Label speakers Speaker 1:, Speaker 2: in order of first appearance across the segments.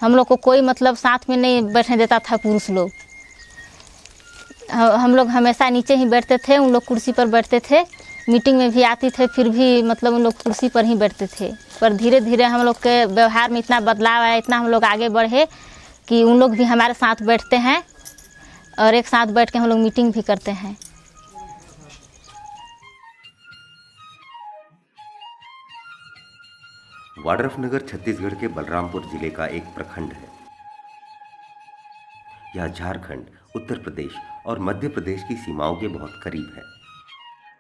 Speaker 1: हम लोग को कोई मतलब साथ में नहीं बैठने देता था पुरुष लोग। हम लोग हमेशा नीचे ही बैठते थे, उन लोग कुर्सी पर बैठते थे। मीटिंग में भी आती थे फिर भी मतलब उन लोग कुर्सी पर ही बैठते थे। पर धीरे धीरे हम लोग के व्यवहार में इतना बदलाव आया, इतना हम लोग आगे बढ़े कि उन लोग भी हमारे साथ बैठते हैं और एक साथ बैठ के हम लोग मीटिंग भी करते हैं।
Speaker 2: वाड्रफनगर छत्तीसगढ़ के बलरामपुर जिले का एक प्रखंड है। यह झारखंड, उत्तर प्रदेश और मध्य प्रदेश की सीमाओं के बहुत करीब है।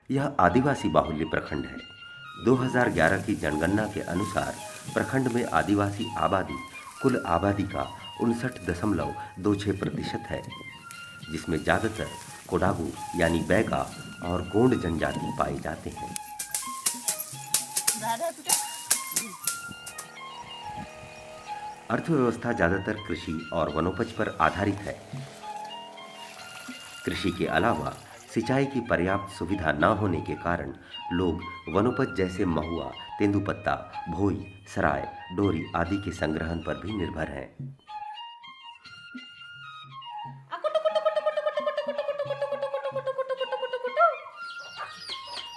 Speaker 2: यह आदिवासी बाहुल्य प्रखंड है। 2011 की जनगणना के अनुसार प्रखंड में आदिवासी आबादी कुल आबादी का 59.26% है, जिसमें ज़्यादातर कोडागू यानी बैगा और गोंड जनजाति पाए जाते हैं। अर्थव्यवस्था ज़्यादातर कृषि और वनोपज पर आधारित है। कृषि के अलावा सिंचाई की पर्याप्त सुविधा न होने के कारण लोग वनोपज जैसे महुआ, तेंदुपत्ता, भोई, सराय, डोरी आदि के संग्रहण पर भी निर्भर हैं।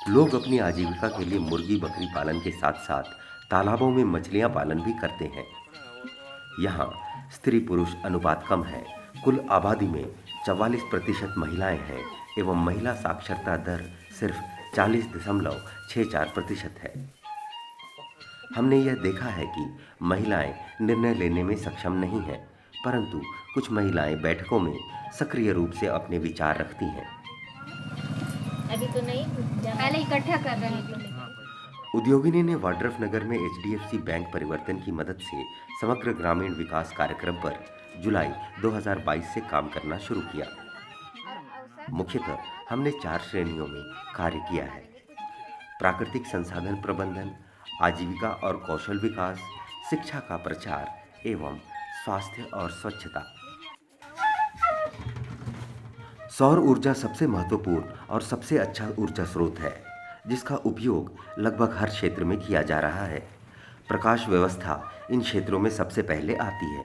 Speaker 2: लोग अपनी आजीविका के लिए मुर्गी बकरी पालन के साथ साथ तालाबों में मछलियां पालन भी करते हैं। यहाँ स्त्री पुरुष अनुपात कम है। कुल आबादी में 44% महिलाएं हैं एवं महिला साक्षरता दर सिर्फ 40.64% है। हमने यह देखा है कि महिलाएं निर्णय लेने में सक्षम नहीं हैं, परंतु कुछ महिलाएं बैठकों में सक्रिय रूप से अपने विचार रखती हैं।
Speaker 1: अभी तो नहीं,
Speaker 3: पहले इकट्ठा कर रहे हैं।
Speaker 2: उद्योगिनी ने वाड्रफनगर में HDFC बैंक परिवर्तन की मदद से समग्र ग्रामीण विकास कार्यक्रम पर जुलाई 2022 से काम करना शुरू किया। मुख्यतः हमने 4 श्रेणियों में कार्य किया है: प्राकृतिक संसाधन प्रबंधन, आजीविका और कौशल विकास, शिक्षा का प्रचार एवं स्वास्थ्य और स्वच्छता। सौर ऊर्जा सबसे महत्वपूर्ण और सबसे अच्छा ऊर्जा स्रोत है, जिसका उपयोग लगभग हर क्षेत्र में किया जा रहा है। प्रकाश व्यवस्था इन क्षेत्रों में सबसे पहले आती है,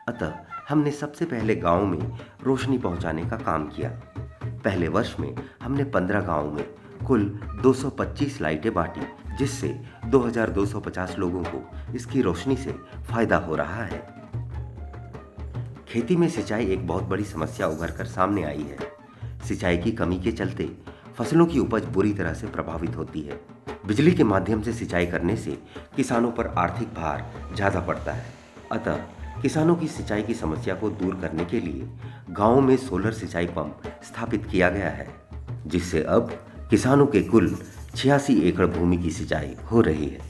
Speaker 2: अतः हमने सबसे पहले गांव में रोशनी पहुंचाने का काम किया। पहले वर्ष में हमने 15 गांवों में कुल 225 लाइटें बांटी, जिससे 2250 लोगों को इसकी रोशनी से फायदा हो रहा है। खेती में सिंचाई एक बहुत बड़ी समस्या उभर कर सामने आई है। सिंचाई की कमी के चलते फसलों की उपज बुरी तरह से प्रभावित होती है। बिजली के माध्यम से सिंचाई करने से किसानों पर आर्थिक भार ज़्यादा पड़ता है, अतः किसानों की सिंचाई की समस्या को दूर करने के लिए गांवों में सोलर सिंचाई पंप स्थापित किया गया है, जिससे अब किसानों के कुल 86 एकड़ भूमि की सिंचाई हो रही है।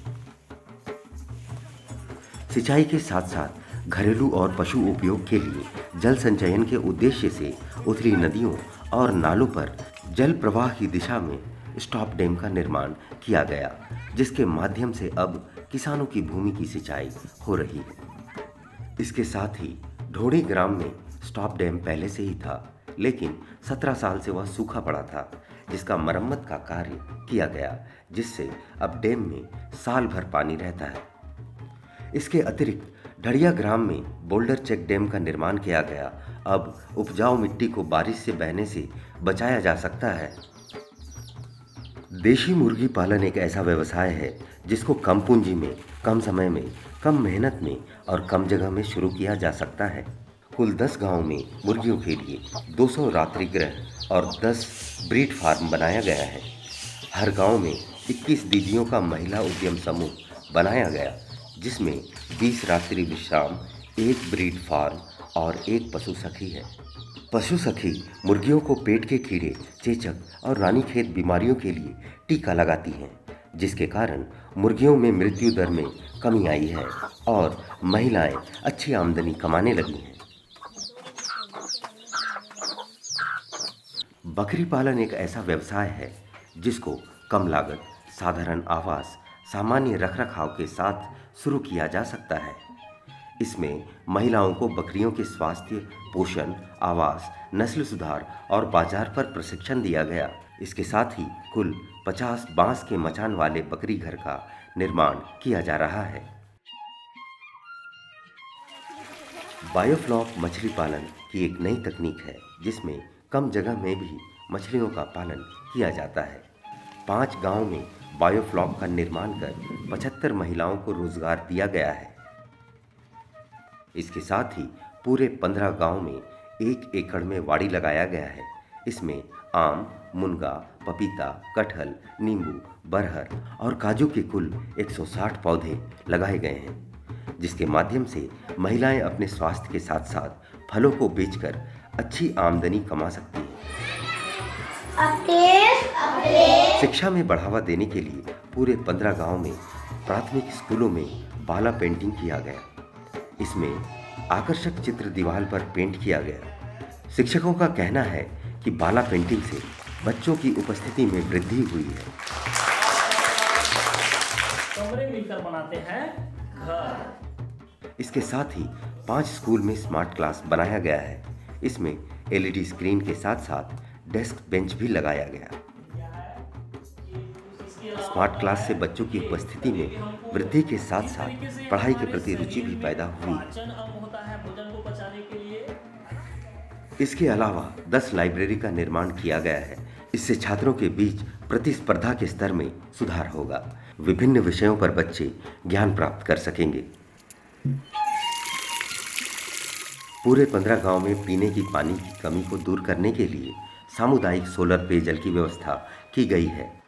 Speaker 2: सिंचाई के साथ साथ घरेलू और पशु उपयोग के लिए जल संचयन के उद्देश्य से उथली नदियों और नालों पर जल प्रवाह की दिशा में स्टॉप डैम का निर्माण किया गया, जिसके माध्यम से अब किसानों की भूमि की सिंचाई हो रही है। इसके साथ ही ढोड़ी ग्राम में स्टॉप डैम पहले से ही था, लेकिन 17 साल से वह सूखा पड़ा था, जिसका मरम्मत का कार्य किया गया, जिससे अब डैम में साल भर पानी रहता है। इसके अतिरिक्त ढड़िया ग्राम में बोल्डर चेक डैम का निर्माण किया गया। अब उपजाऊ मिट्टी को बारिश से बहने से बचाया जा सकता है। देशी मुर्गी पालन एक ऐसा व्यवसाय है जिसको कम पूंजी में, कम समय में, कम मेहनत में और कम जगह में शुरू किया जा सकता है। कुल 10 गांवों में मुर्गियों के लिए 200 रात्रि गृह और 10 ब्रीड फार्म बनाया गया है। हर गांव में 21 दीदियों का महिला उद्यम समूह बनाया गया, जिसमें 20 रात्रि विश्राम, 1 ब्रीड फार्म और 1 पशु सखी है। पशु सखी मुर्गियों को पेट के कीड़े, चेचक और रानीखेत बीमारियों के लिए टीका लगाती हैं, जिसके कारण मुर्गियों में मृत्यु दर में कमी आई है और महिलाएं अच्छी आमदनी कमाने लगी हैं। बकरी पालन एक ऐसा व्यवसाय है जिसको कम लागत, साधारण आवास, सामान्य रखरखाव के साथ शुरू किया जा सकता है। इसमें महिलाओं को बकरियों के स्वास्थ्य, पोषण, आवास, नस्ल सुधार और बाजार पर प्रशिक्षण दिया गया। इसके साथ ही कुल 50 बांस के मचान वाले बकरी घर का निर्माण किया जा रहा है। बायोफ्लॉक मछली पालन की एक नई तकनीक है जिसमें कम जगह में भी मछलियों का पालन किया जाता है। 5 गांव में बायोफ्लॉक का निर्माण कर 75 महिलाओं को रोजगार दिया गया है। इसके साथ ही पूरे 15 गांव में 1 एकड़ में वाड़ी लगाया गया है। इसमें आम, मुनगा, पपीता, कटहल, नींबू, बरहर और काजू के कुल 160 पौधे लगाए गए हैं, जिसके माध्यम से महिलाएं अपने स्वास्थ्य के साथ साथ फलों को बेचकर अच्छी आमदनी कमा सकती हैं। शिक्षा में बढ़ावा देने के लिए पूरे 15 गांव में प्राथमिक स्कूलों में बाला पेंटिंग किया गया। इसमें आकर्षक चित्र दीवार पर पेंट किया गया। शिक्षकों का कहना है कि बाला पेंटिंग से बच्चों की उपस्थिति में वृद्धि हुई है।
Speaker 4: कमरे मिलकर बनाते हैं घर।
Speaker 2: इसके साथ ही 5 स्कूल में स्मार्ट क्लास बनाया गया है। इसमें LED स्क्रीन के साथ साथ डेस्क बेंच भी लगाया गया। स्मार्ट क्लास से बच्चों की उपस्थिति में वृद्धि के साथ साथ पढ़ाई के प्रति रुचि भी पैदा हुई है। इसके अलावा 10 लाइब्रेरी का निर्माण किया गया है। इससे छात्रों के बीच प्रतिस्पर्धा के स्तर में सुधार होगा। विभिन्न विषयों पर बच्चे ज्ञान प्राप्त कर सकेंगे। पूरे 15 गांव में पीने की पानी की कमी को दूर करने के लिए सामुदायिक सोलर पेयजल की व्यवस्था की गई है।